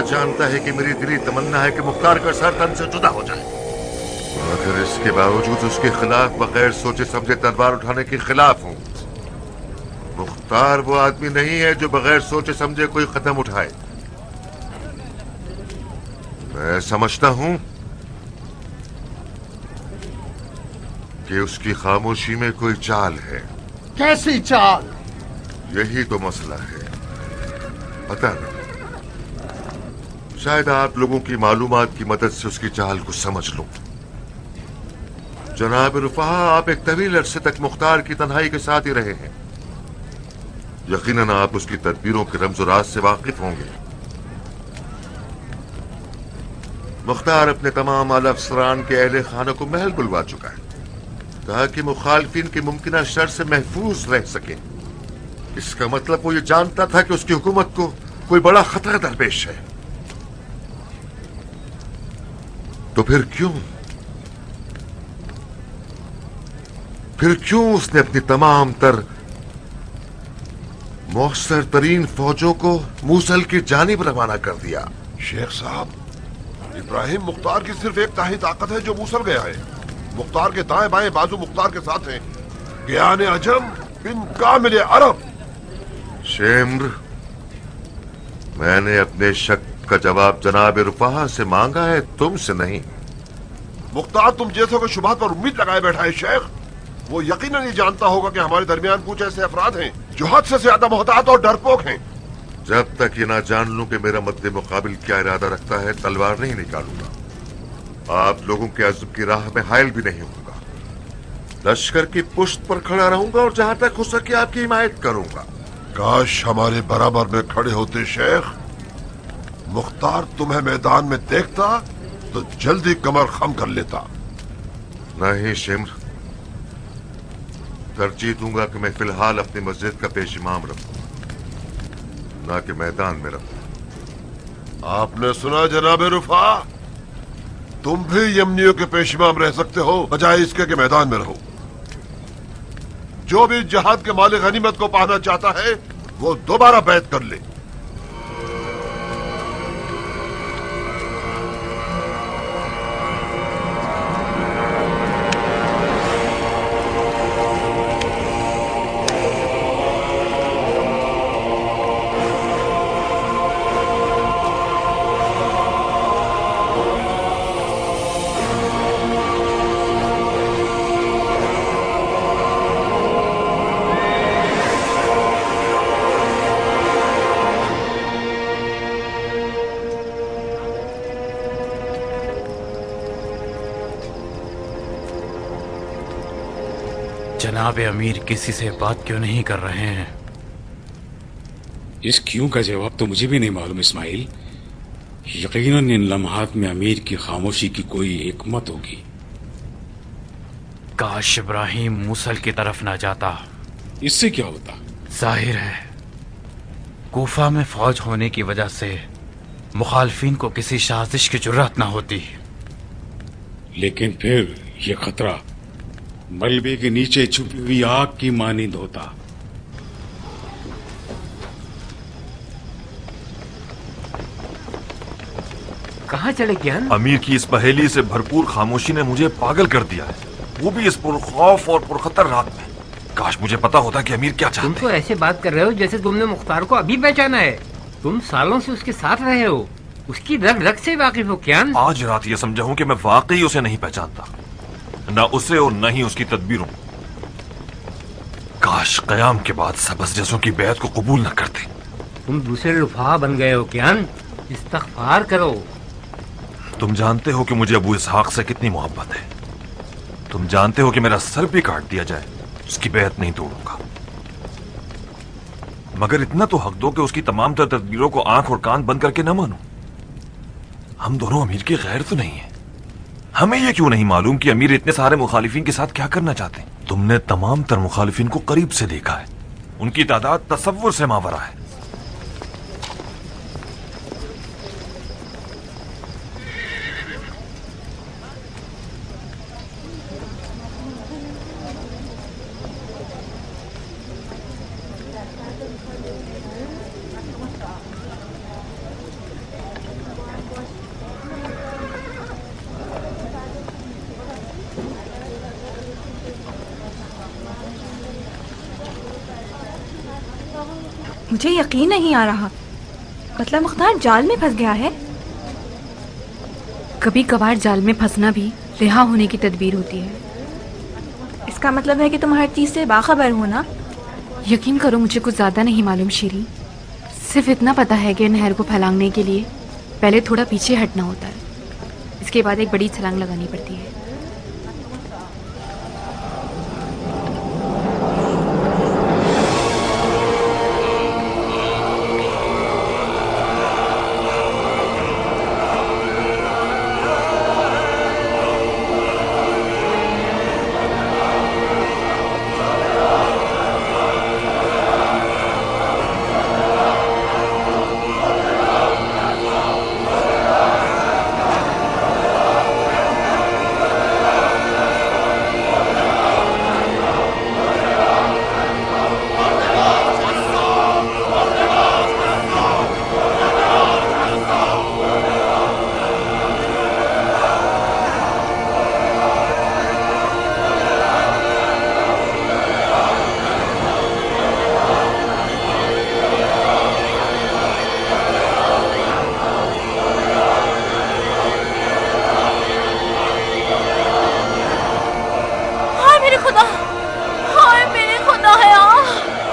जानता है कि मेरी दिली तमन्ना है कि मुख्तार का सर तन से जुदा हो जाए, मगर इसके बावजूद उसके खिलाफ बगैर सोचे समझे तलवार उठाने के खिलाफ हूं। मुख्तार वो आदमी नहीं है जो बगैर सोचे समझे कोई कदम उठाए। मैं समझता हूं कि उसकी खामोशी में कोई चाल है। कैसी चाल? यही तो मसला है। पता नहीं, शायद आप लोगों की मालूमात की मदद से उसकी चाल को समझ लूं। जनाब रुफाहा, आप एक तवील अरसे तक मुख्तार की तन्हाई के साथ ही रहे हैं। यकीनन आप उसकी तदबीरों के रमज़ो राज से वाकिफ होंगे। मुख्तार अपने तमाम आला अफसरान के अहले खाना को महल बुलवा चुका है ताकि मुखालफिन की मुमकिना शर से महफूज रह सके। इसका मतलब वो ये जानता था कि उसकी हुकूमत को कोई बड़ा खतरा दरपेश है। तो फिर क्यों उसने अपनी तमाम तर मौसर तरीन फौजों को मूसल की जानिब रवाना कर दिया? शेख साहब, इब्राहिम मुख्तार की सिर्फ एक ताही ताकत है जो मूसल गया है। मुख्तार के दाएं बाएं बाजू मुख्तार के साथ हैं। ज्ञान अजम बिन कामिल अरब। शेम्र, मैंने अपने शक का जवाब जनाब रुफाहा से मांगा है, तुमसे नहीं। मुख्तार तुम जैसों के शुबहात पर उम्मीद लगाए बैठा है शेख। वो यकीनन ये जानता होगा कि हमारे दरमियान कुछ ऐसे अफराद हैं जो हद से ज्यादा मोहतात और डरपोक हैं। जब तक ये ना जान लूं कि मेरा मद्दे मुकाबिल क्या इरादा रखता है, तलवार नहीं निकालूंगा। आप लोगों के अज़्म की राह में हायल भी नहीं होगा। लश्कर की पुश्त पर खड़ा रहूंगा और जहां तक हो सके आपकी हिमायत करूंगा। काश हमारे बराबर में खड़े होते शेख। मुख्तार तुम्हें मैदान में देखता तो जल्दी कमर खम कर लेता। नहीं शिम्र, तरजीह दूंगा कि मैं फिलहाल अपनी मस्जिद का पेश इमाम रहूं, ना कि मैदान में रहूं। आपने सुना जनाब रुफा, तुम भी यमनियों के पेश इमाम रह सकते हो बजाय इसके कि मैदान में रहो। जो भी जहाद के मालिक गनीमत को पाना चाहता है वो दोबारा बैत कर ले। जनाब अमीर किसी से बात क्यों नहीं कर रहे हैं? इस क्यों का जवाब तो मुझे भी नहीं मालूम इस्माइल। यकीनन इन लम्हात में अमीर की खामोशी की कोई हिकमत होगी। काश इब्राहिम मूसल की तरफ ना जाता। इससे क्या होता? जाहिर है कूफा में फौज होने की वजह से मुखालफिन को किसी साजिश की जुर्रत ना होती। लेकिन फिर यह खतरा मलबे के नीचे छुपी हुई आग की मानिंद होता। कहाँ चले ज्ञान? अमीर की इस पहेली से भरपूर खामोशी ने मुझे पागल कर दिया है, वो भी इस पुरखौफ और पुरखतर रात में। काश मुझे पता होता कि अमीर क्या चाहते हैं। तुम तो ऐसे बात कर रहे हो जैसे तुमने मुख्तार को अभी पहचाना है। तुम सालों से उसके साथ रहे हो, उसकी रग रग से वाकिफ हो। क्या आज रात ये समझा हूँ कि मैं वाकई उसे नहीं पहचानता। ना उसे और न ही उसकी तदबीरों। काश कयाम के बाद सबस जैसों की बैत को कबूल न करते। तुम दूसरे रुफा बन गए हो क्या? इस्तग़फ़ार करो। तुम जानते हो कि मुझे अबू इसहाक से कितनी मोहब्बत है। तुम जानते हो कि मेरा सर भी काट दिया जाए उसकी बैत नहीं तोड़ूंगा, मगर इतना तो हक दो कि उसकी तमाम तर तदबीरों को आंख और कान बंद करके न मानूं। हम दोनों अमीर के गैर तो नहीं है। हमें यह क्यों नहीं मालूम कि अमीर इतने सारे मुखालिफिन के साथ क्या करना चाहते हैं? तुमने तमाम तर मुखालिफिन को करीब से देखा है, उनकी तादाद तसव्वुर से मावरा है। मुझे यकीन नहीं आ रहा, मतलब मुख्तार जाल में फंस गया है। कभी कभार जाल में फंसना भी रिहा होने की तदबीर होती है। इसका मतलब है कि तुम हर चीज से बाखबर हो ना? यकीन करो मुझे कुछ ज्यादा नहीं मालूम शीरी, सिर्फ इतना पता है कि नहर को फैलाने के लिए पहले थोड़ा पीछे हटना होता है, इसके बाद एक बड़ी छलांग लगानी पड़ती है।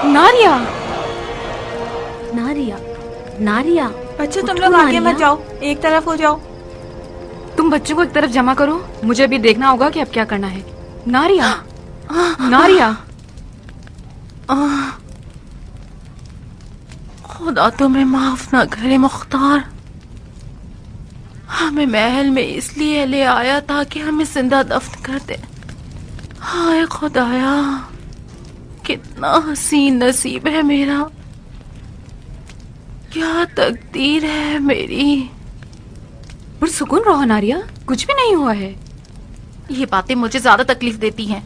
नारिया, नारिया, नारिया, बच्चे तुम लोग आगे मत जाओ, एक तरफ हो जाओ। तुम बच्चों को एक तरफ जमा करो, मुझे अभी देखना होगा कि अब क्या करना है। नारिया, नारिया, खुदा तुम्हें माफ ना करे मुख्तार, हमें महल में इसलिए ले आया था कि हमें जिंदा दफन कर दे। हाय खुदाया, कितना हसीन नसीब है मेरा, क्या तकदीर है मेरी। पुरसुकून रहो नारिया, कुछ भी नहीं हुआ है। ये बातें मुझे ज्यादा तकलीफ देती हैं।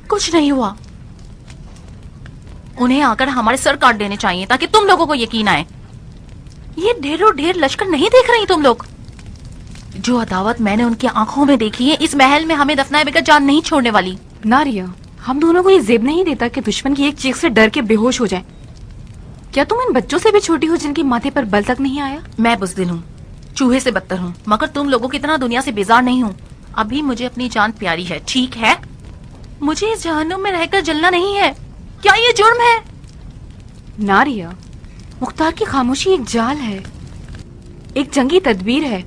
कुछ नहीं हुआ। उन्हें आकर हमारे सर काट देने चाहिए ताकि तुम लोगों को यकीन आए। ये ढेरों ढेर लश्कर नहीं देख रही तुम लोग? जो अदावत मैंने उनकी आंखों में देखी है, इस महल में हमें दफनाए बगैर जान नहीं छोड़ने वाली। नारिया, हम दोनों को ये जेब नहीं देता कि दुश्मन की एक चीख से डर के बेहोश हो जाए। क्या तुम इन बच्चों से भी छोटी हो जिनके माथे पर बल तक नहीं आया? मैं बुज़दिल हूँ, चूहे से बदतर हूँ, मगर तुम लोगों की तरह दुनिया से बेजार नहीं हूँ। अभी मुझे अपनी जान प्यारी है, ठीक है? मुझे इस जहन्नुम में रहकर जलना नहीं है। क्या ये जुर्म है? नारिया, मुख्तार की खामोशी एक जाल है, एक जंगी तदबीर है।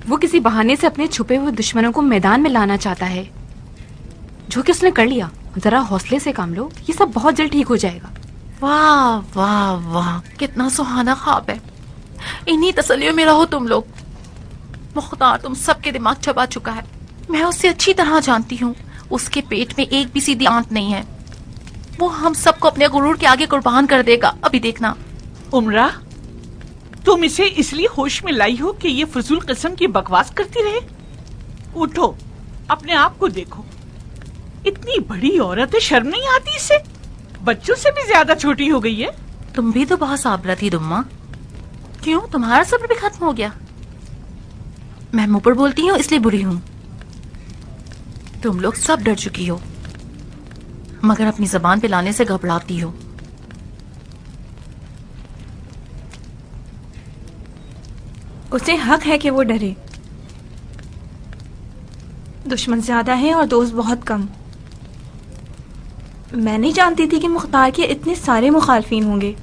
वो किसी बहाने से अपने छुपे हुए दुश्मनों को मैदान में लाना चाहता है, जो कि उसने कर लिया। जरा हौसले से काम लो, ये सब बहुत जल्द ठीक हो जाएगा। वाह वाह वाह, कितना सुहाना ख्वाब है। इन्हीं तसल्लियों में रहो तुम लोग। मुख्तार तुम सबके दिमाग चबा चुका है। मैं उसे अच्छी तरह जानती हूँ। उसके पेट में एक भी सीधी आंत नहीं है। वो हम सबको अपने गुरूर के आगे कुर्बान कर देगा, अभी देखना। उमरा, तुम इसे इसलिए होश में लाई हो कि ये फजूल किस्म की बकवास करती रहे? उठो, अपने आप को देखो। इतनी बड़ी औरत है, शर्म नहीं आती इसे? बच्चों से भी ज्यादा छोटी हो गई है। तुम भी तो बहुत साबरा थी दुम्मा। क्यों, तुम्हारा सब्र भी खत्म हो गया? मैं मुंह पर बोलती हूँ इसलिए बुरी हूँ। तुम लोग सब डर चुकी हो, मगर अपनी जबान पे लाने से घबराती हो। उसे हक है कि वो डरे। दुश्मन ज्यादा हैं और दोस्त बहुत कम। मैं नहीं जानती थी कि मुख्तार के इतने सारे मुखालफिन होंगे।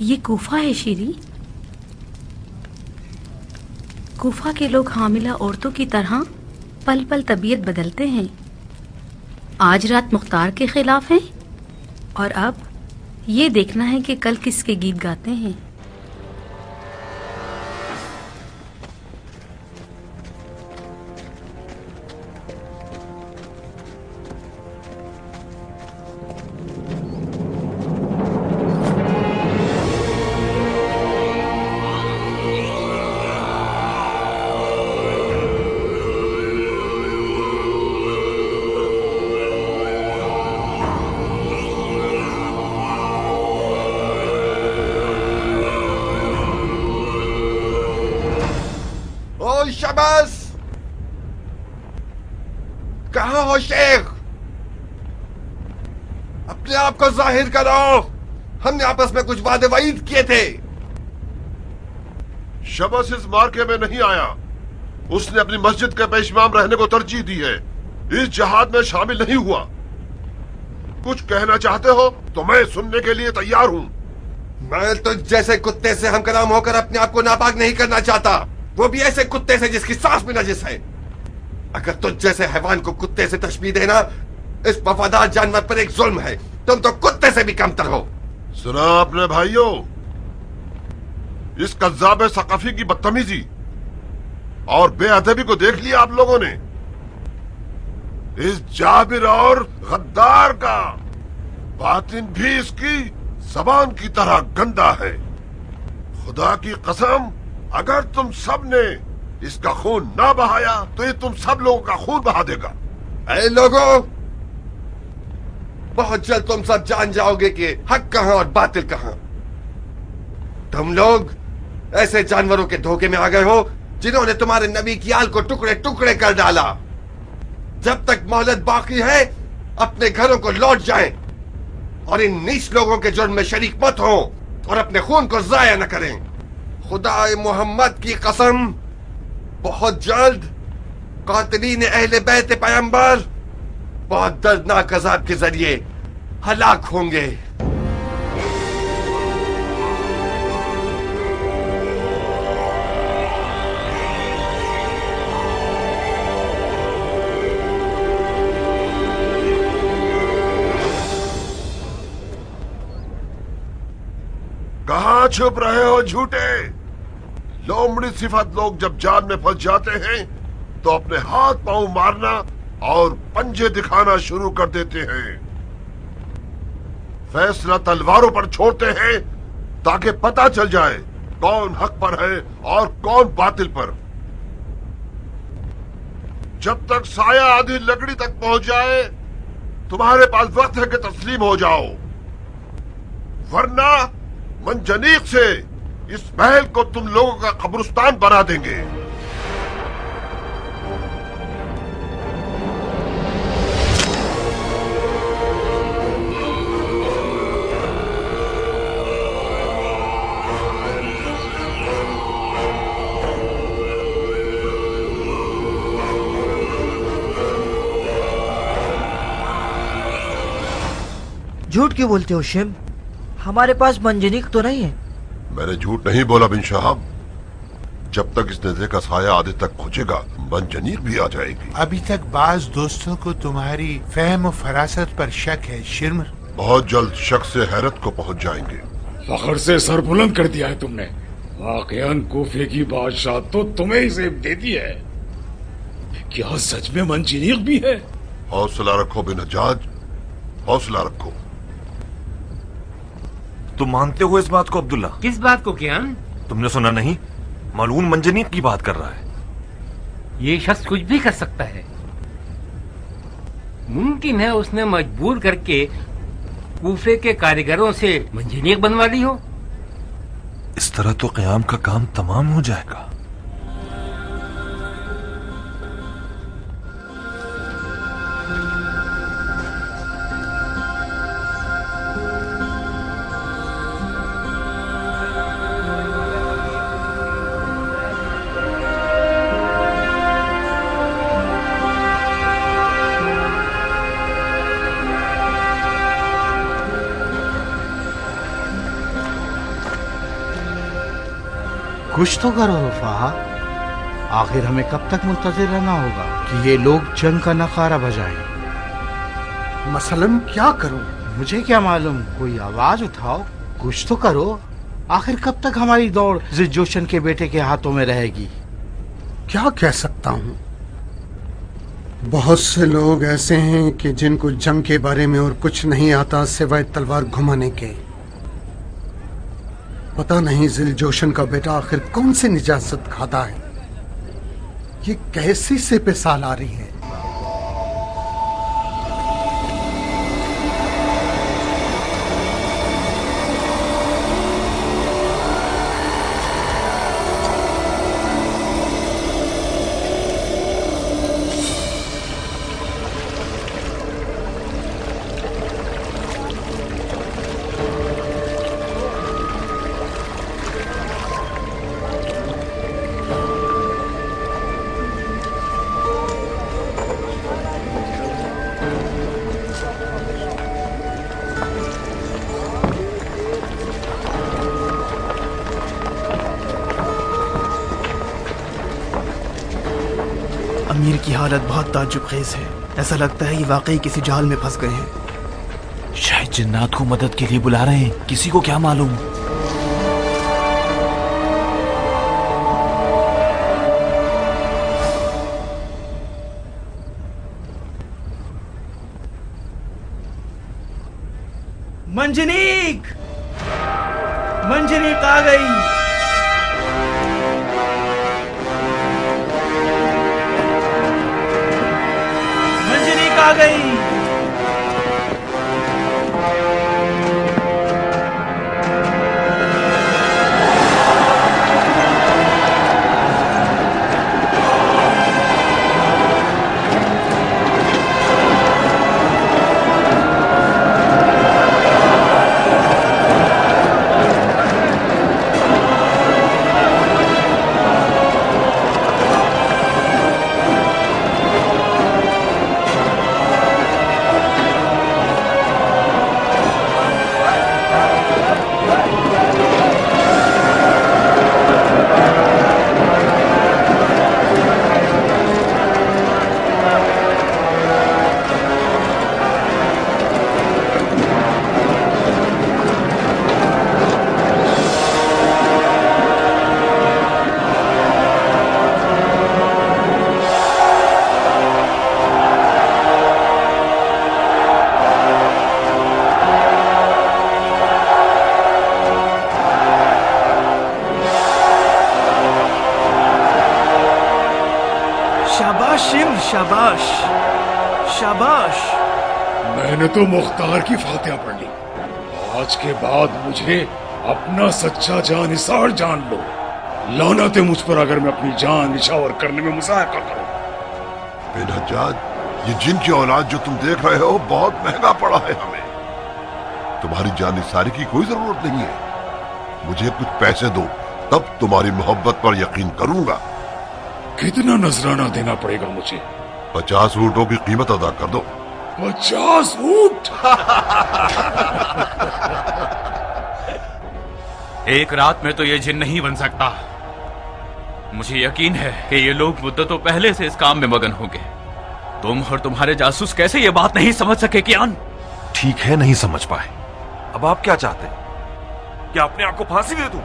ये कूफा है शीरी। कूफा के लोग हामिला औरतों की तरह पल पल तबीयत बदलते हैं। आज रात मुख्तार के खिलाफ हैं और अब ये देखना है कि कल किसके गीत गाते हैं। शबास, कहाँ हो शेख? अपने आप को जाहिर करो। हमने आपस में कुछ वादे वईद किए थे। शबास इस मार्के में नहीं आया। उसने अपनी मस्जिद के पेशमाम रहने को तरजीह दी है। इस जहाद में शामिल नहीं हुआ। कुछ कहना चाहते हो तो मैं सुनने के लिए तैयार हूँ। मैं तो जैसे कुत्ते से हमकलाम होकर अपने आप को नापाक नहीं करना चाहता, वो भी ऐसे कुत्ते से जिसकी सांस भी नजिस है। अगर तुझ जैसे हैवान को कुत्ते से तशबीह देना इस वफादार जानवर पर एक जुल्म है। तुम तो कुत्ते से भी कमतर हो। सुना अपने भाइयों, इस कज़्ज़ाब सक़फ़ी की बदतमीजी और बेअदबी को देख लिया आप लोगों ने। इस जाबिर और गद्दार का बातिन भी इसकी ज़बान की तरह गंदा है। खुदा की कसम, अगर तुम सब ने इसका खून ना बहाया तो ये तुम सब लोगों का खून बहा देगा। ऐ लोगों, बहुत जल्द तुम सब जान जाओगे कि हक कहां और बातिल कहां। तुम लोग ऐसे जानवरों के धोखे में आ गए हो जिन्होंने तुम्हारे नबी की आल को टुकड़े टुकड़े कर डाला। जब तक मोहलत बाकी है अपने घरों को लौट जाएं और इन नीच लोगों के जुर्म में शरीक मत हो और अपने खून को जाया न करें। खुदा मोहम्मद की कसम, बहुत जल्द कातिलीन अहले बैत पैगंबर बहुत दर्दनाक अज़ाब के जरिए हलाक होंगे। कहाँ छुप रहे हो झूठे? लोमड़ी सिफत लोग जब जान में फंस जाते हैं तो अपने हाथ पांव मारना और पंजे दिखाना शुरू कर देते हैं। फैसला तलवारों पर छोड़ते हैं ताकि पता चल जाए कौन हक पर है और कौन बातिल पर। जब तक साया आधी लकड़ी तक पहुंच जाए तुम्हारे पास वक्त है कि तस्लीम हो जाओ, वरना मंजनीक से इस महल को तुम लोगों का कब्रिस्तान बना देंगे। झूठ क्यों बोलते हो शिम? हमारे पास मंजनीक तो नहीं है। मैंने झूठ नहीं बोला बिन शहाब। जब तक इस नेज़े का साया आधे तक पहुंचेगा मंजनीक भी आ जाएगी। अभी तक बाज दोस्तों को तुम्हारी फहम और फरासत पर शक है शिर्म। बहुत जल्द शक से हैरत को पहुंच जाएंगे। फखर से सर बुलंद कर दिया है तुमने। वाकयान कूफे की बादशाह तो तुम्हें ही जेब दे दी है। क्या सच में मंजनीक भी है? हौसला रखो बिन हज्जाज, हौसला रखो। तुम मानते हो इस बात को अब्दुल्ला? किस बात को कियान? तुमने सुना नहीं? मलून मंजनीक की बात कर रहा है। ये शख्स कुछ भी कर सकता है। मुमकिन है उसने मजबूर करके कूफे के कारीगरों से मंजनीक बनवा ली हो। इस तरह तो क़याम का काम तमाम हो जाएगा। कुछ तो करो रुफा। आखिर हमें कब तक मुंतजिर रहना होगा कि ये लोग जंग का नकारा बजाएं? मसलन क्या करूं? मुझे क्या मालूम, कोई आवाज उठाओ, कुछ तो करो। आखिर कब तक हमारी दौड़ जिलजोशन के बेटे के हाथों में रहेगी? क्या कह सकता हूं? बहुत से लोग ऐसे हैं कि जिनको जंग के बारे में और कुछ नहीं आता सिवाय तलवार घुमाने के। पता नहीं जिलजोशन का बेटा आखिर कौन सी निजात खाता है। ये कैसी से पे साल आ रही है। अमीर की हालत बहुत ताज्जुब खेज है। ऐसा लगता है ये वाकई किसी जाल में फंस गए हैं। शायद जिन्नात को मदद के लिए बुला रहे हैं, किसी को क्या मालूम। मंजनीक, मंजनीक आ गई। आ गई। शाबाश, शाबाश। मैंने तो मुख्तार की फातिहा पढ़ ली। आज के बाद मुझे अपना सच्चा जानिसार जान लो। लानत है मुझ पर अगर मैं अपनी जान निछावर करने में मुजाहरा करूं। बेनजाद, ये जिन की औलाद जो तुम देख रहे हो बहुत महंगा पड़ा है हमें। तुम्हारी जानिसारी की कोई जरूरत नहीं है। मुझे कुछ पैसे दो, तब तुम्हारी मोहब्बत पर यकीन करूंगा। कितना नजराना देना पड़ेगा मुझे? 50 ऊँटों की कीमत अदा कर दो। 50 ऊँट? एक रात में तो ये जिन नहीं बन सकता। मुझे यकीन है कि ये लोग मुद्दतों पहले से इस काम में मगन होंगे। तुम और तुम्हारे जासूस कैसे ये बात नहीं समझ सके कियान? ठीक है, नहीं समझ पाए। अब आप क्या चाहते हैं? क्या अपने आप को फांसी दे दूं?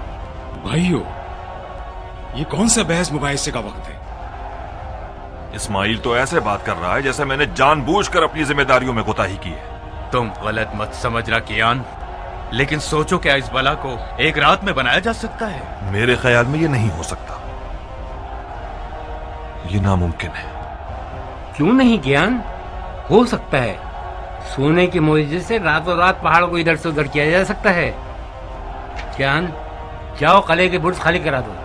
भाइयों, ये कौन सा बहस मुबाहिसे का वक्त है? इस्माइल तो ऐसे बात कर रहा है जैसे मैंने जानबूझकर अपनी जिम्मेदारियों में कोताही की है। तुम गलत मत समझना कियान, लेकिन सोचो क्या इस बला को एक रात में बनाया जा सकता है? मेरे ख्याल में ये नहीं हो सकता। ये नामुमकिन है। क्यों नहीं ज्ञान? हो सकता है। सोने के मोइजे से रातों रात पहाड़ को इधर से उधर किया जा सकता है। ज्ञान, जाओ किले के बुर्ज खाली करा दो।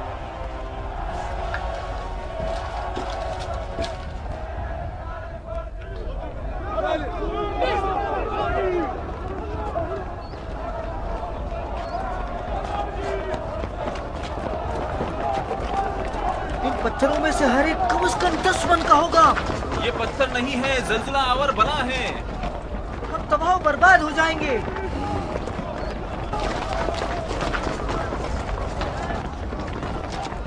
पत्थरों में से हर एक कम से कम 10 मन का होगा। ये पत्थर नहीं है, जलजला आवर बना है। हम तबाह बर्बाद हो जाएंगे।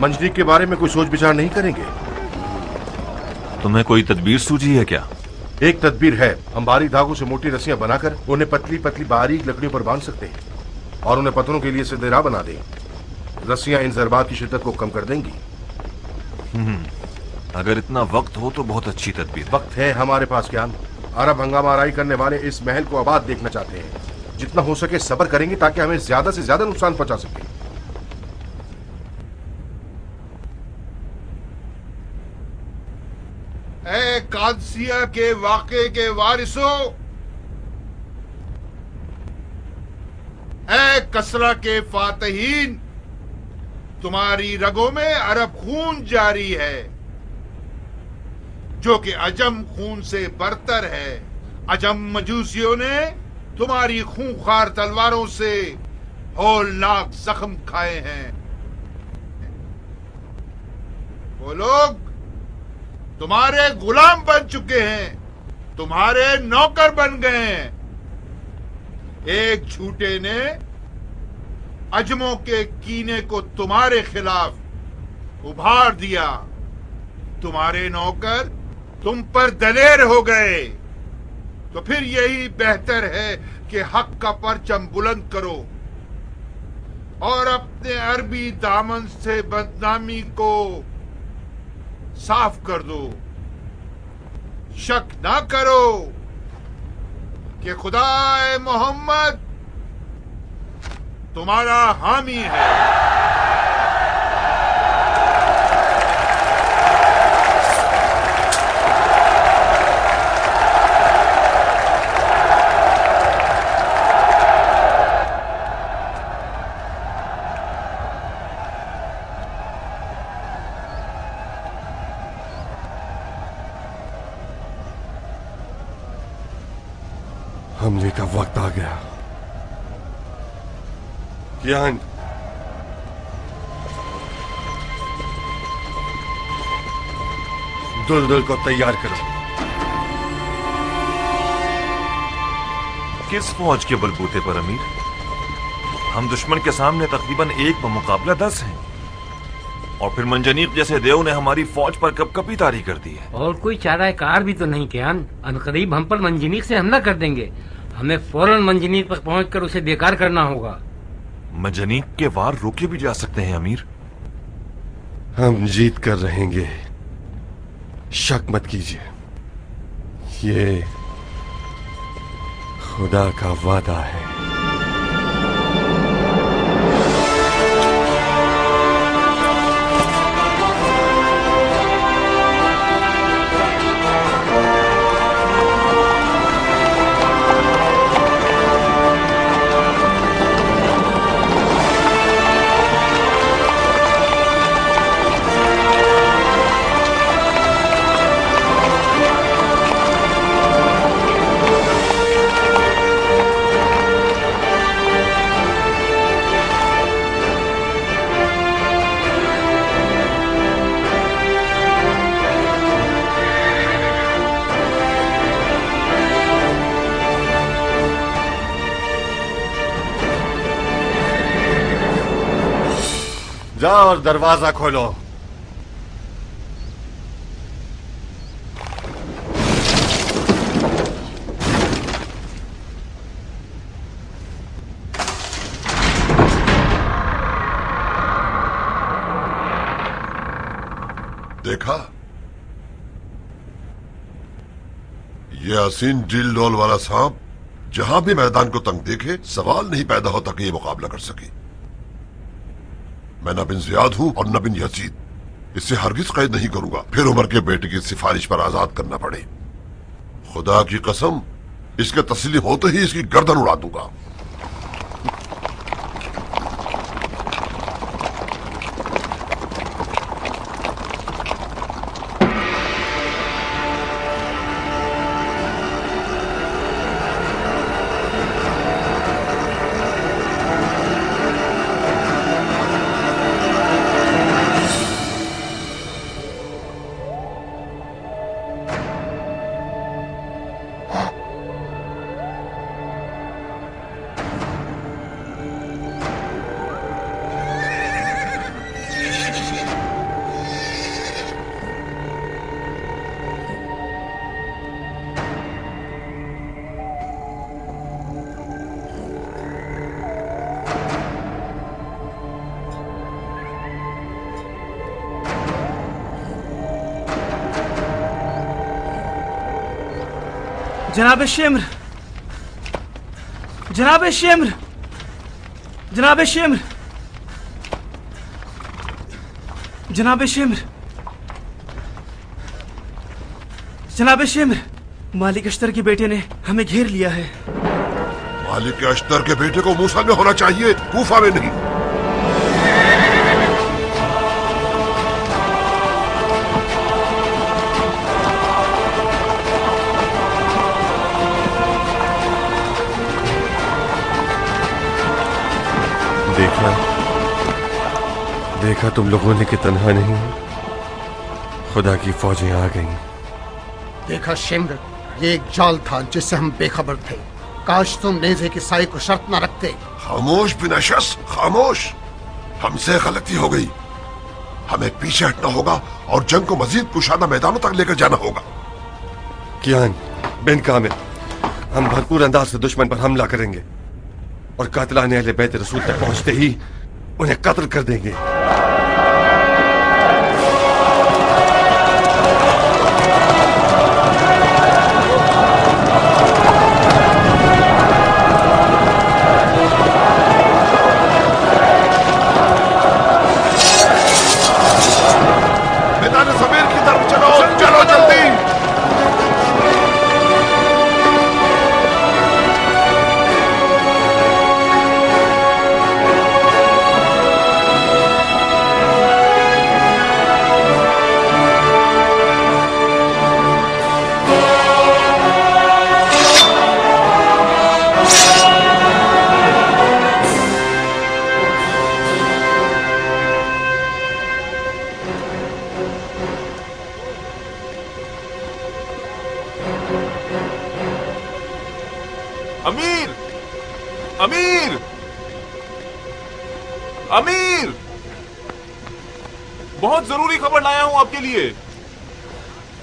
मंजनीक के बारे में कोई सोच विचार नहीं करेंगे? तुम्हें कोई तदबीर सूझी है क्या? एक तदबीर है। हम बारीक धागों से मोटी रस्सियां बनाकर उन्हें पतली पतली बारीक लकड़ियों पर बांध सकते हैं और उन्हें पत्थरों के लिए सीधे राह बना दें। रस्सियां इन जरबात की शिद्दत को कम कर देंगी। अगर इतना वक्त हो तो बहुत अच्छी तदबीर। वक्त है हमारे पास क्या? अरब हंगामा आराई करने वाले इस महल को आबाद देखना चाहते हैं। जितना हो सके सब्र करेंगे ताकि हमें ज्यादा से ज्यादा नुकसान पहुंचा सके। ए कादसिया के वाक़े के वारिसों, ए कसरा के फातहीन, तुम्हारी रगों में अरब खून जारी है जो कि अजम खून से बरतर है। अजम मजूसियों ने तुम्हारी खूंखार तलवारों से होलनाक जख्म खाए हैं। वो लोग तुम्हारे गुलाम बन चुके हैं, तुम्हारे नौकर बन गए हैं। एक झूठे ने अजमों के कीने को तुम्हारे खिलाफ उभार दिया। तुम्हारे नौकर तुम पर दलेर हो गए। तो फिर यही बेहतर है कि हक का परचम बुलंद करो और अपने अरबी दामन से बदनामी को साफ कर दो। शक ना करो कि खुदाए मोहम्मद तुम्हारा हामी है। हमले का वक्त आ गया। ज्ञान दुलदुल को तैयार करो। किस फौज के बलबूते पर अमीर? हम दुश्मन के सामने तकरीबन 1 बमुकाबला 10 हैं और फिर मंजनीक जैसे देव ने हमारी फौज पर कपकपी तारी कर दी है। और कोई चारा कार भी तो नहीं कियान। अनकरीब हम पर मंजनीक से हमला कर देंगे। हमें फौरन मंजनीक तक पहुंचकर उसे बेकार करना होगा। मंजनीक के वार रोके भी जा सकते हैं अमीर। हम जीत कर रहेंगे, शक मत कीजिए। ये खुदा का वादा है। जाओ और दरवाजा खोलो। देखा, ये हसीन ड्रिल डॉल वाला सांप जहां भी मैदान को तंग देखे सवाल नहीं पैदा होता कि ये मुकाबला कर सके। मैं न बिन जियाद हूं और न बिन यजीद। इससे हरगिज कैद नहीं करूंगा, फिर उमर के बेटे की सिफारिश पर आजाद करना पड़े। खुदा की कसम, इसके तस्लीम होते ही इसकी गर्दन उड़ा दूंगा। जनाब शेम्र, जनाब शेम्र, जनाब शेम्र, जनाब शेम्र, जनाब शेम्र, मालिक अश्तर के बेटे ने हमें घेर लिया है। मालिक अश्तर के बेटे को मूसल में होना चाहिए, कूफा में नहीं। देखा तुम लोगों ने कि तन्हा नहीं, खुदा की फौजें आ गईं। देखा शिम्र, ये एक जाल था जिससे हम बेखबर थे। काश तुम नेज़े की साई को शर्त न रखते। खामोश बिनाशस, खामोश। हमसे गलती हो गई। हमें पीछे हटना होगा और जंग को मजीद कुशादा मैदानों तक लेकर जाना होगा। कियान बिन कामिल, हम भरपूर अंदाज से दुश्मन पर हमला करेंगे और कातिलाने अहले बैत रसूल तक पहुंचते ही उन्हें कत्ल कर देंगे। मैदान ज़मीर की तरफ चलो, चलो जल्दी। अमीर, अमीर, अमीर, बहुत जरूरी खबर लाया हूं आपके लिए।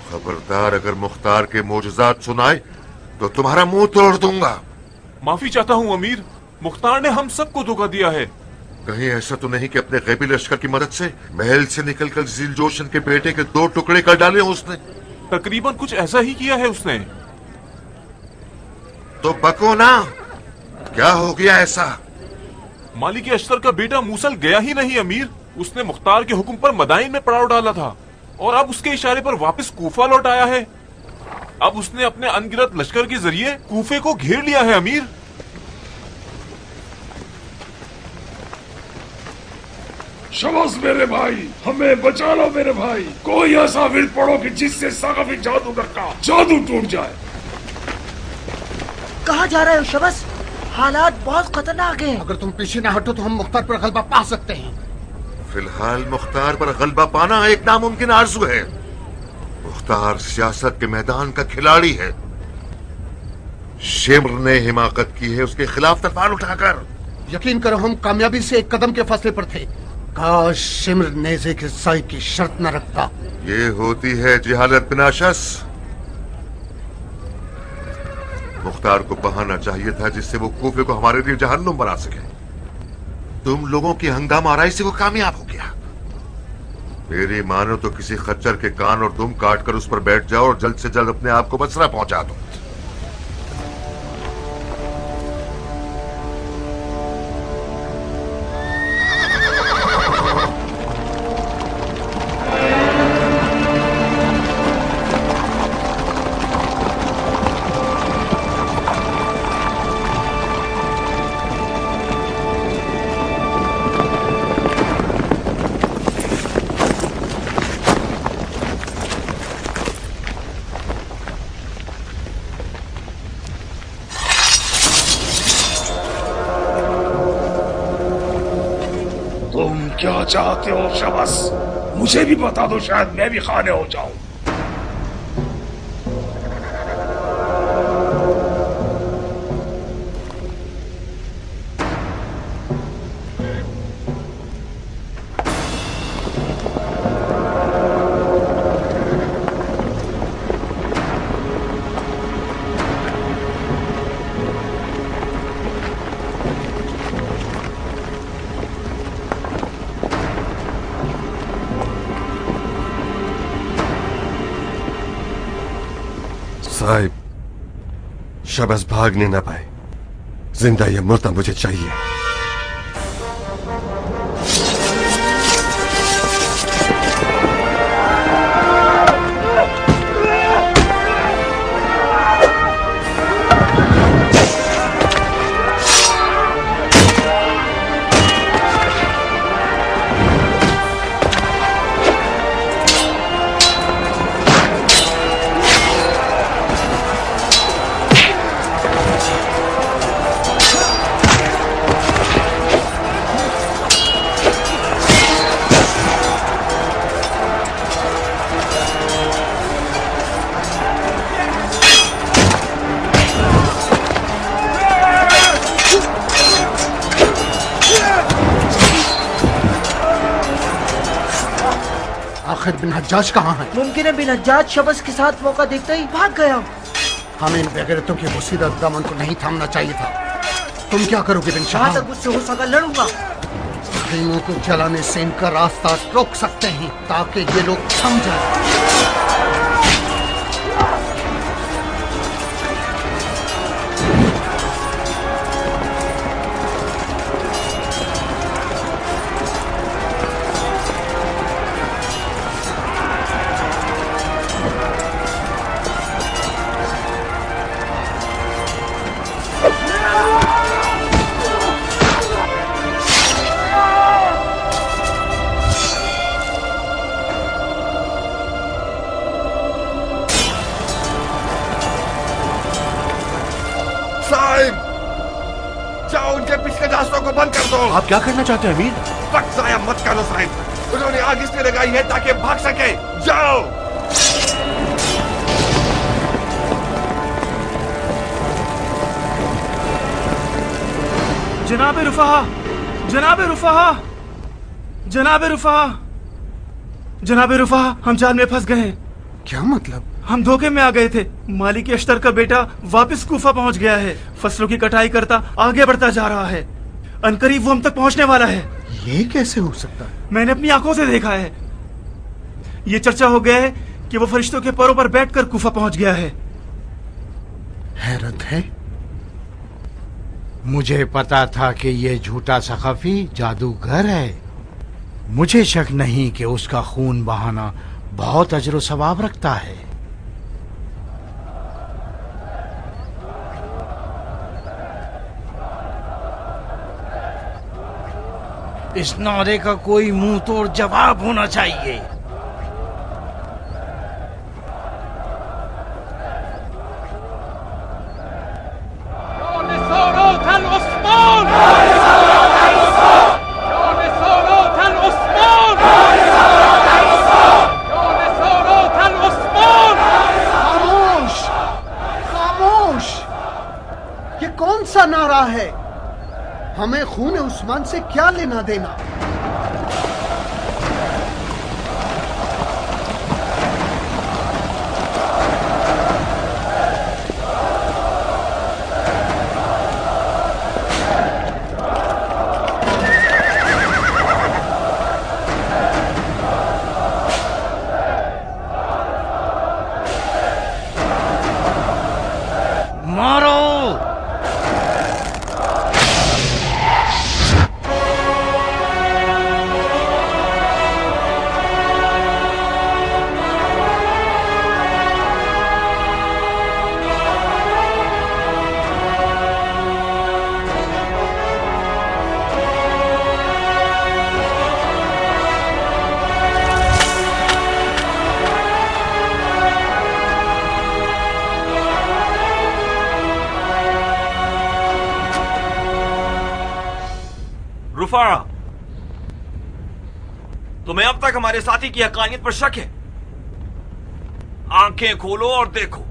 खबरदार, अगर मुख्तार के मोजज़ात सुनाए तो तुम्हारा मुंह तोड़ दूंगा। माफी चाहता हूं अमीर, मुख्तार ने हम सबको धोखा दिया है। कहीं ऐसा तो नहीं कि अपने गैबी लश्कर की मदद से महल से निकलकर ज़ील जोशन के बेटे के 2 टुकड़े कर डाले उसने? तकरीबन कुछ ऐसा ही किया है उसने। तो बको ना, क्या हो गया ऐसा? मालिक अश्तर का बेटा मूसल गया ही नहीं अमीर। उसने मुख्तार के हुक्म पर मदाइन में पड़ाव डाला था और अब उसके इशारे पर वापस कूफा लौट आया है। अब उसने अपने अनगिनत लश्कर के जरिए कूफे को घेर लिया है अमीर। शबाश मेरे भाई, हमें बचा लो मेरे भाई। कोई ऐसा विल पड़ो कि जिससे सकाफी जादूगर का जादू टूट जाए। कहाँ जा रहे हो शबस? हालात बहुत खतरनाक हैं। अगर तुम पीछे न हटो तो हम मुख्तार पर गलबा पा सकते हैं। फिलहाल मुख्तार पर गलबा पाना एक नामुमकिन आरज़ू है। मुख्तार सियासत के मैदान का खिलाड़ी है। शिम्र ने हिमाकत की है उसके खिलाफ तलवार उठाकर। यकीन करो, हम कामयाबी से एक कदम के फासले पर थे। काश शिम्र नेज़े के साई की शर्त न रखता। ये होती है जिहालत बिनाशस। मुख्तार को बहाना चाहिए था जिससे वो कूफे को हमारे लिए जहन्नुम बना सके। तुम लोगों की हंगामा आराई से वो कामयाब हो गया। मेरी मानो तो किसी खच्चर के कान और दुम काट कर उस पर बैठ जाओ और जल्द से जल्द अपने आप को बसरा पहुंचा दो। क्या चाहते हो शबस? मुझे भी बता दो, शायद मैं भी खाने हो जाऊं। साहिब, शबस भागने ना पाए। जिंदा या मुर्दा मुझे चाहिए। आखिर बिन हज्जाज कहाँ है? मुमकिन है बिन हज्जाज शबस के साथ मौका देखते ही भाग गया। हमें इन बेगैरतों के मुसीबत दामन को नहीं थामना चाहिए था। तुम क्या करोगे बिन शाह? जहाँ तक मुझसे हो सका लड़ूंगा। खैमों को जलाने से इनका रास्ता रोक सकते हैं ताकि ये लोग थम जाएं। आप क्या करना चाहते हैं अमीर? वक्त जाया मत करो साहिब। उन्होंने आग इसलिए लगाई है ताकि भाग सके। जाओ। जनाब रुफाहा, जनाब रुफाहा, जनाब रुफाहा, जनाब रुफाहा, हम जाल में फंस गए हैं। क्या मतलब? हम धोखे में आ गए थे। मालिक अश्तर का बेटा वापस कूफा पहुंच गया है। फसलों की कटाई करता आगे बढ़ता जा रहा है। अनकरीब वो हम तक पहुंचने वाला है। ये कैसे हो सकता है? मैंने अपनी आंखों से देखा है। ये चर्चा हो गया है कि वो फरिश्तों के पैरों पर बैठकर कूफा पहुंच गया है। हैरत है। मुझे पता था कि ये झूठा सखाफी जादूगर है। मुझे शक नहीं कि उसका खून बहाना बहुत अजर व सवाब रखता है। इस नारे का कोई मुंह तोड़ जवाब होना चाहिए। खामोश, खामोश। ये कौन सा नारा है? हमें खून उस्मान से क्या लेना देना? रुफा, तुम्हें अब तक हमारे साथी की हकानियत पर शक है? आंखें खोलो और देखो।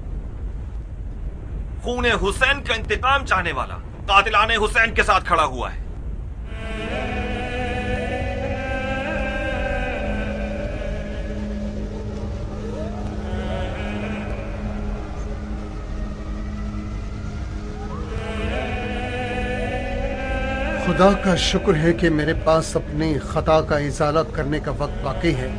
खूने हुसैन का इंतकाम चाहने वाला कातिलाने हुसैन के साथ खड़ा हुआ है। खुदा का शुक्र है कि मेरे पास अपनी खता का इजाला करने का वक्त बाकी है।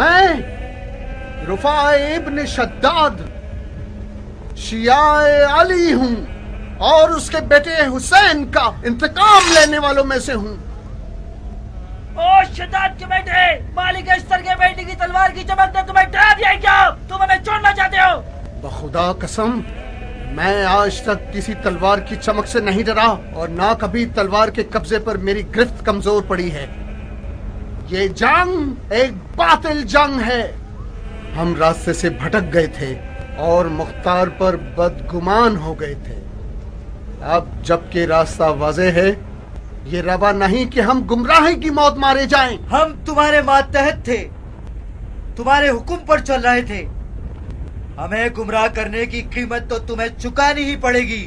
मैं रुफा इब्न शद्दाद शियाए अली हूँ और उसके बेटे हुसैन का इंतकाम लेने वालों में से हूँ। ओ शद्दाद के बेटे, मालिक अश्तर के बेटे की तलवार की चमक ने तुम्हें डरा दिया क्या? तुम हमें छोड़ना चाहते हो? बखुदा कसम, मैं आज तक किसी तलवार की चमक से नहीं डरा और ना कभी तलवार के कब्जे पर मेरी गिरफ्त कमजोर पड़ी है। ये जंग एक बातिल जंग है। हम रास्ते से भटक गए थे और मुख्तार पर बदगुमान हो गए थे। अब जबकि रास्ता वाज़ेह है, ये रवा नहीं कि हम गुमराही की मौत मारे जाएं। हम तुम्हारे मातहत थे, तुम्हारे हुक्म पर चल रहे थे। हमें गुमराह करने की कीमत तो तुम्हें चुकानी ही पड़ेगी।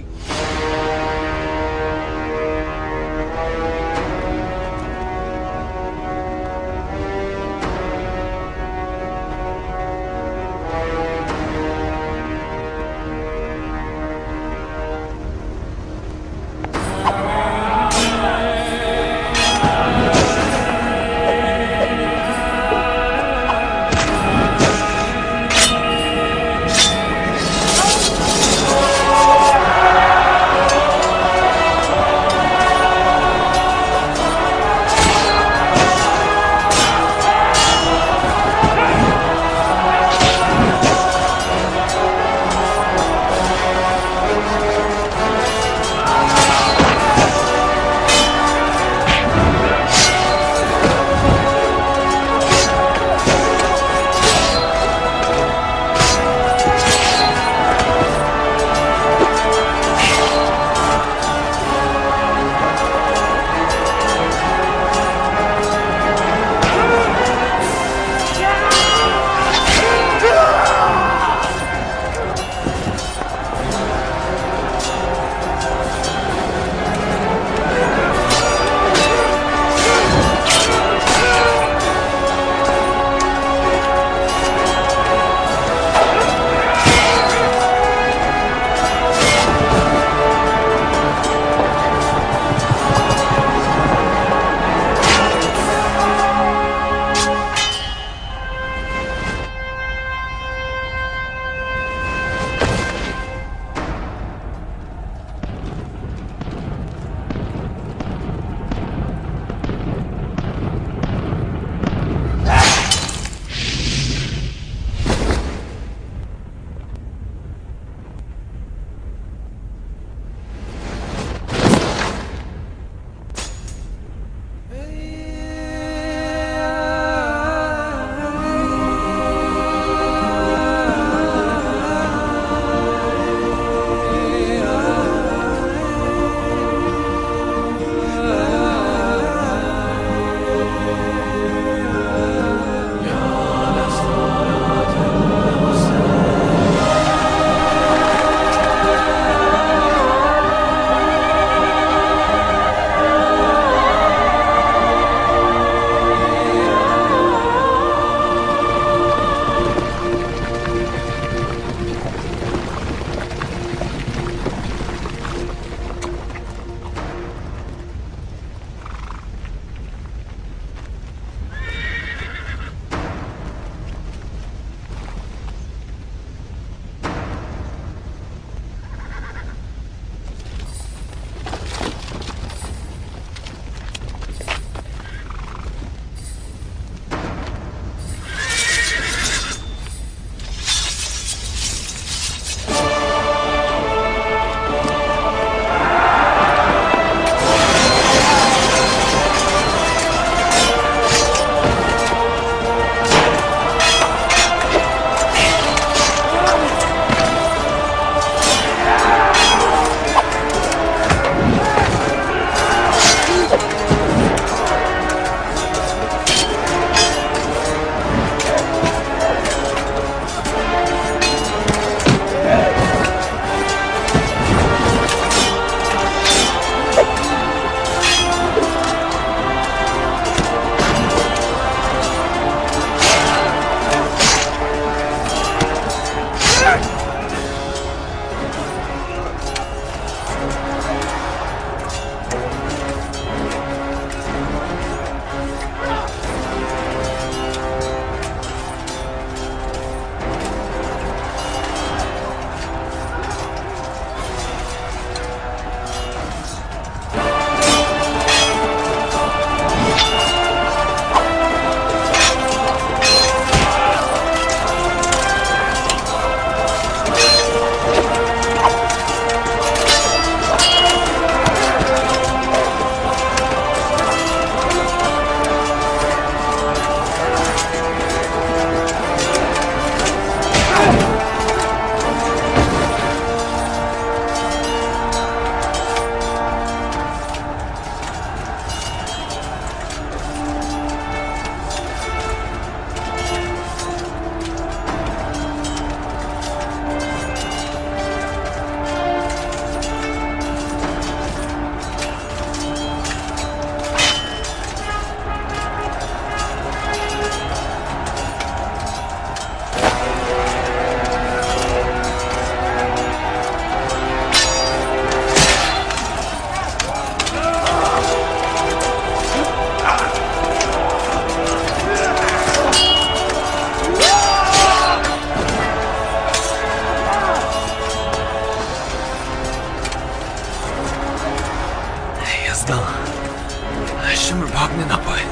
पश्चिम में भागने ना पाए,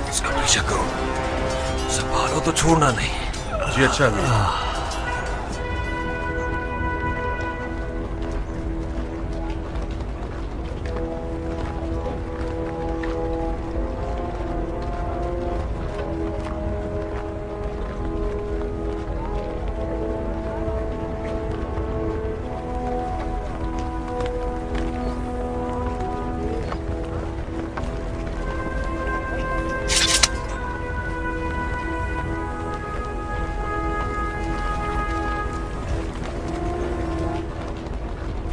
इसका पीछा करो। संभालो तो छोड़ना नहीं। जी अच्छा अमीर।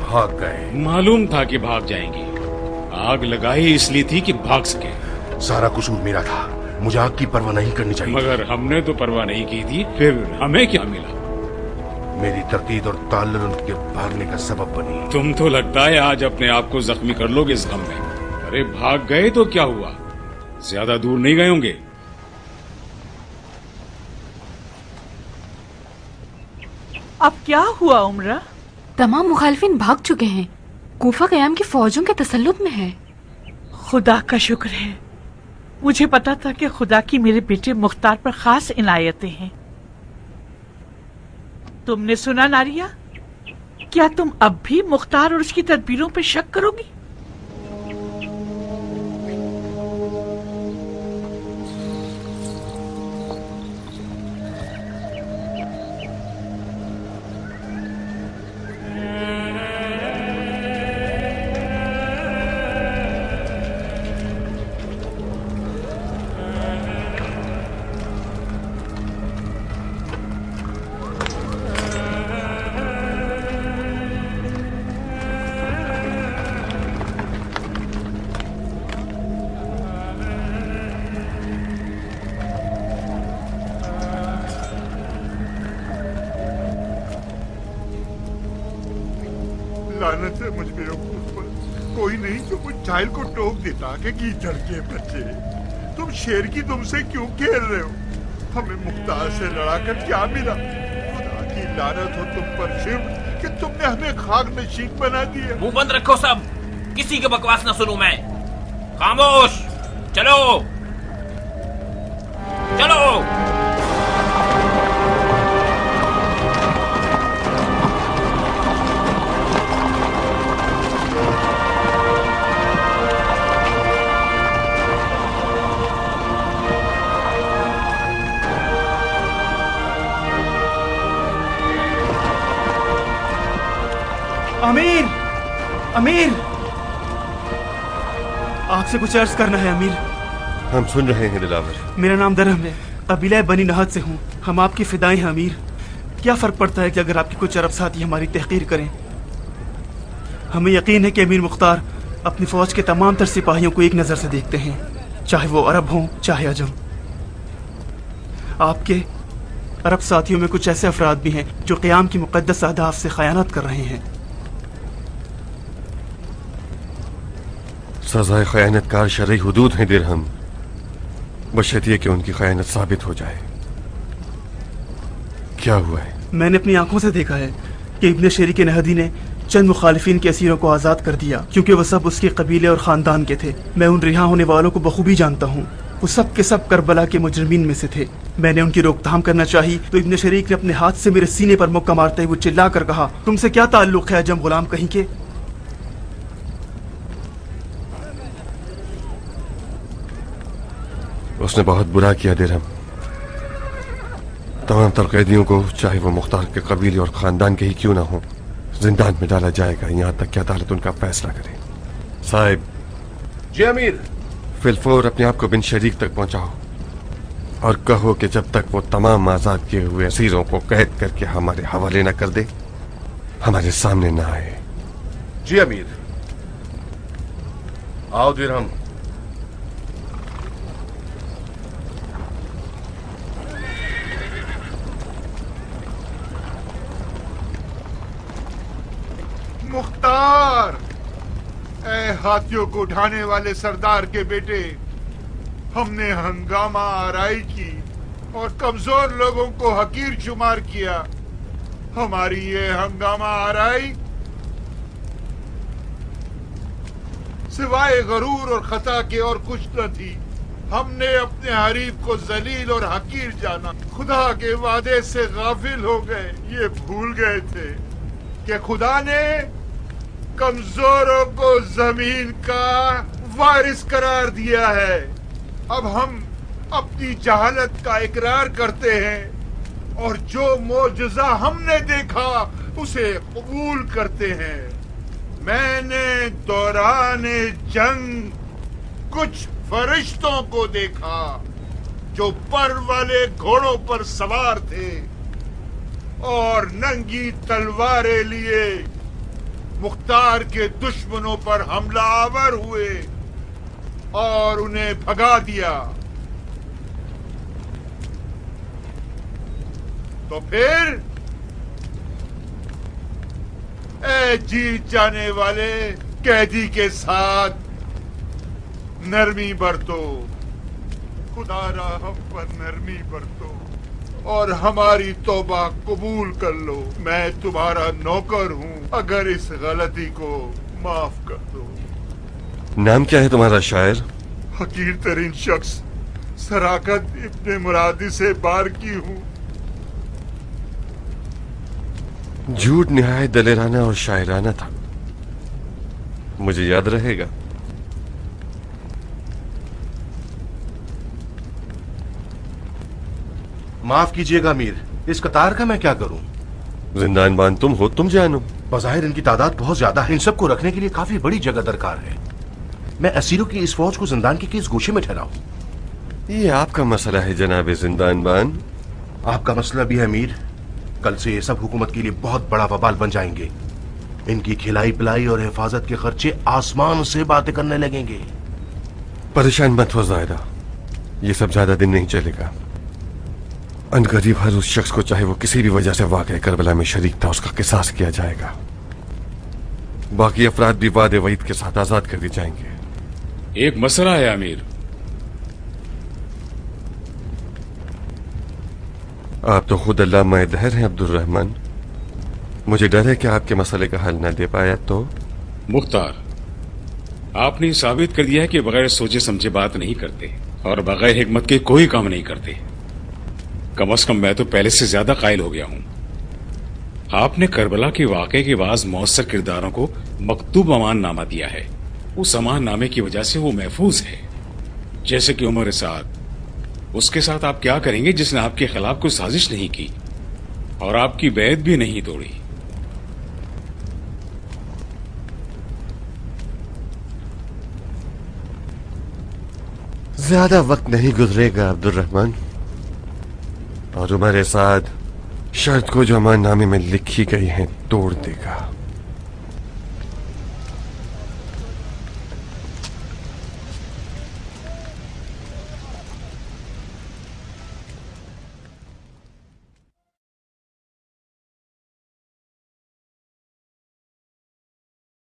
भाग गए। मालूम था कि भाग जाएंगे। आग लगाई इसलिए थी कि भाग सके। सारा कसूर मेरा था, मुझे आग की परवाह नहीं करनी चाहिए। मगर हमने तो परवाह नहीं की थी, फिर हमें क्या मिला? मेरी तरतीब और ताल्लुल उनके भागने का सबब बनी। तुम तो लगता है आज अपने आप को जख्मी कर लोगे इस गम में। अरे भाग गए तो क्या हुआ, ज्यादा दूर नहीं गए होंगे। अब क्या हुआ उमरा? तमाम मुखालिफिन भाग चुके हैं। कूफा क़याम की फौजों के तसल्लुत में है। खुदा का शुक्र है, मुझे पता था कि खुदा की मेरे बेटे मुख्तार पर खास इनायतें हैं। तुमने सुना नारिया? क्या तुम अब भी मुख्तार और उसकी तदबीरों पर शक करोगी? लानत है मुझ बेवकूफ पर। कोई नहीं जो मुझ जाहिल को टोक देता कि कीचड़ के बच्चे, तुम शेर की दुम से क्यों खेल रहे हो? हमें मुख्तार से लड़ाकर क्या मिला? खुदा की लानत हो तुम पर शिव कि तुमने हमें खाक नशीन बना दिया। मुंह बंद रखो सब, किसी की बकवास न सुनूं मैं। खामोश, चलो चलो। अमीर, अमीर, आपसे कुछ अर्ज करना है अमीर। हम सुन रहे हैं दिलावर। मेरा नाम दरहम है, कबीला बनी नहद से हूँ। हम आपकी फिदाएं हैं अमीर। क्या फर्क पड़ता है कि अगर आपके कुछ अरब साथी हमारी तहकीर करें? हमें यकीन है कि अमीर मुख्तार अपनी फौज के तमाम तर सिपाहियों को एक नजर से देखते हैं, चाहे वो अरब हों चाहे अजम। आपके अरब साथियों में कुछ ऐसे अफराद भी हैं जो क़याम की मुक़द्दस अहदाफ से खयानत कर रहे हैं। सजाए खयानतकार शरई हुदूद हैं दिरहम, बशर्ते कि उनकी खयानत साबित हो जाए। क्या हुआ है? मैंने अपनी आंखों से देखा है कि इब्न शरीक नहदी ने चंद मुखालिफिन के असीरों को आज़ाद कर दिया, क्योंकि वो सब उसके कबीले और ख़ानदान के थे। मैं उन रिहा होने वालों को बखूबी जानता हूँ। वो सब के सब करबला के मुजरिमीन में से थे। मैंने उनकी रोकथाम करना चाही तो इब्न शरीक ने अपने हाथ से मेरे सीने पर मुक्का मारते हुए चिल्ला कर कहा, तुमसे क्या ताल्लुक है अजम गुलाम कहीं के? उसने बहुत बुरा किया दिरहम। तमाम तर कैदियों को, चाहे वो मुख्तार के कबीले और खानदान के ही क्यों ना हो, जिंदान में डाला जाएगा यहाँ तक कि अदालत उनका फैसला करे। साहिब। जी अमीर। फिलफोर अपने आप को बिन शरीक तक पहुंचाओ और कहो कि जब तक वो तमाम आजाद किए हुए असीरों को कैद करके हमारे हवाले न कर दे, हमारे सामने न आए। जी अमीर। आओ दिरहम। मुख्तार, ऐ हाथियों को उठाने वाले सरदार के बेटे, हमने हंगामा आराई की और कमजोर लोगों को हकीर शुमार किया। हमारी ये हंगामा आराई सिवाय गरूर और खता के और कुछ न थी। हमने अपने हरीफ को जलील और हकीर जाना, खुदा के वादे से गाफिल हो गए। ये भूल गए थे कि खुदा ने कमजोरों को जमीन का वारिस करार दिया है। अब हम अपनी जहालत का इकरार करते हैं और जो मोजज़ा हमने देखा उसे कबूल करते हैं। मैंने दौरान जंग कुछ फरिश्तों को देखा जो पर वाले घोड़ों पर सवार थे और नंगी तलवारें लिए मुख्तार के दुश्मनों पर हमला आवर हुए और उन्हें भगा दिया। तो फिर ए जीत जाने वाले कैदी के साथ नरमी बरतो, खुदारा हम पर नरमी बरतो और हमारी तौबा कबूल कर लो। मैं तुम्हारा नौकर हूँ, अगर इस गलती को माफ कर दो। नाम क्या है तुम्हारा शायर? हकीर तरीन शख्स सराकत इब्ने मुरादी से बार की हूँ। झूठ निहायत दलेराना और शायराना था, मुझे याद रहेगा। माफ कीजिएगा अमीर, इस कतार का मैं क्या करूं? जिंदानबान तुम हो, तुम जानो। बज़ाहिर इनकी तादाद बहुत ज्यादा है, इन सबको रखने के लिए काफी बड़ी जगह दरकार है। मैं असीरों की इस फौज को जिंदान के किस गोशे में ठहराऊं? ये आपका मसला है जनाब जिंदानबान। आपका मसला भी है अमीर। कल से ये सब हुकूमत के लिए बहुत बड़ा वबाल बन जाएंगे। इनकी खिलाई पिलाई और हिफाजत के खर्चे आसमान से बातें करने लगेंगे। परेशान मत हो ज़ायदा, ये सब ज्यादा दिन नहीं चलेगा। अनकरीब हर उस शख्स को, चाहे वो किसी भी वजह से वाक़या करबला में शरीक था, उसका किसास किया जाएगा। बाकी अफराद भी वादे वईद के साथ आजाद कर दिए जाएंगे। एक मसला है अमीर। आप तो खुद अल्लाह मायदहर हैं अब्दुल रहमान। मुझे डर है कि आपके मसले का हल न दे पाया तो। मुख्तार, आपने साबित कर दिया है कि बगैर सोचे समझे बात नहीं करते और बगैर हिकमत के कोई काम नहीं करते। कम से कम मैं तो पहले से ज्यादा कायल हो गया हूं। आपने करबला के वाकये के बाद मौसर किरदारों को मकतूब अमान नामा दिया है। उस अमान नामे की वजह से वो महफूज है। जैसे कि उमर साद, उसके साथ आप क्या करेंगे जिसने आपके खिलाफ कोई साजिश नहीं की और आपकी बैत भी नहीं तोड़ी? ज्यादा वक्त नहीं गुजरेगा अब्दुल रहमान, और उमर साद शर्त को जो अमाननामे में लिखी गई है तोड़ देगा।